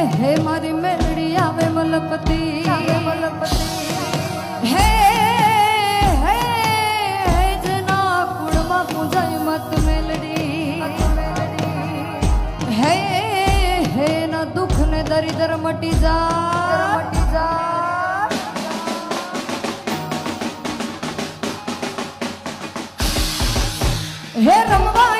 હે મારી મેલડી આવે મલપતિ હે હે જેના કુળમાં પૂજાય મત મેલડી હે હે ના દુઃખ ને દરિદર મટી જા હે રમવા